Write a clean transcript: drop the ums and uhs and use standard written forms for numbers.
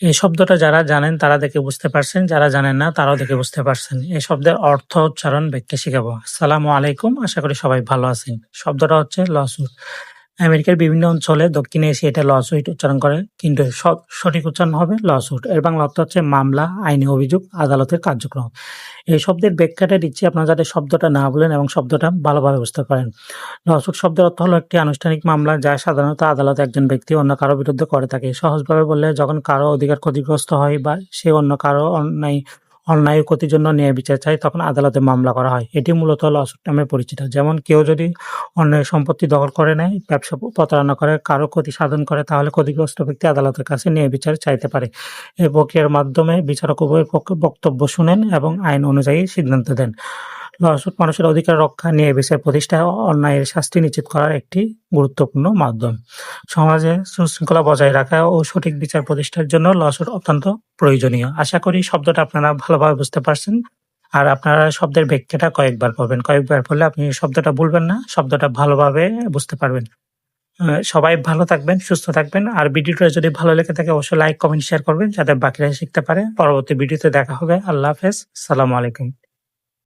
এই শব্দটা যারা জানেন তারা দেখে বুঝতে পারছেন, যারা জানেন না তারাও দেখে বুঝতে পারছেন। এই শব্দের অর্থ, উচ্চারণ, ব্যাখ্যা শিখাবো। আসসালামু আলাইকুম, আশা করি সবাই ভালো আছেন। শব্দটা হচ্ছে লসুট। আমেরিকার বিভিন্ন অঞ্চলে দক্ষিণ এশিয়া এটা লসুইট উচ্চারণ করে, কিন্তু সঠিক উচ্চারণ হবে লসুট। এর বাংলা অর্থ হচ্ছে মামলা, আইনি অভিযোগ, আদালতের কার্যক্রম। এই শব্দের ব্যাখ্যাটা দিচ্ছি আপনারা যাতে শব্দটা না বলেন এবং শব্দটা ভালোভাবে বুঝতে পারেন। লসুট শব্দের অর্থ হলো একটি আনুষ্ঠানিক মামলা যা সাধারণত আদালতে একজন ব্যক্তি অন্য কারো বিরুদ্ধে করে থাকে। সহজভাবে বললে যখন কারো অধিকার ক্ষতিগ্রস্ত হয় বা সে অন্য কারো অন্যায় ও ক্ষতির জন্য ন্যায় বিচার চায়, তখন আদালতে মামলা করা হয়। এটি মূলত লসুট নামে পরিচিত। যেমন কেউ যদি অন্যের সম্পত্তি দখল করে নেয়, ব্যবসা প্রতারণা করে, কারো ক্ষতি সাধন করে, তাহলে ক্ষতিগ্রস্ত ব্যক্তি আদালতের কাছে ন্যায় বিচার চাইতে পারে। এই প্রক্রিয়ার মাধ্যমে বিচারক উভয়ের পক্ষে বক্তব্য শুনেন এবং আইন অনুযায়ী সিদ্ধান্ত দেন। লসুট মানুষের অধিকার রক্ষা, ন্যায় বিচার প্রতিষ্ঠা ও অন্যায়ের শাস্তি নিশ্চিত করার একটি গুরুত্বপূর্ণ মাধ্যম। সমাজে সুশৃঙ্খলা বজায় রাখা ও সঠিক বিচার প্রতিষ্ঠার জন্য লসুট অত্যন্ত প্রয়োজনীয়। আশা করি শব্দটা আপনারা ভালোভাবে বুঝতে পারছেন। আর আপনারা শব্দের ব্যাখ্যাটা কয়েকবার পড়বেন। কয়েকবার পড়লে আপনি শব্দটা ভুলবেন না, শব্দটা ভালোভাবে বুঝতে পারবেন। সবাই ভালো থাকবেন, সুস্থ থাকবেন। আর ভিডিওটা যদি ভালো লেগে থাকে অবশ্যই লাইক, কমেন্ট, শেয়ার করবেন যাতে বাকিরা শিখতে পারে। পরবর্তী ভিডিওতে দেখা হবে। আল্লাহ হাফেজ। আসসালামু আলাইকুম।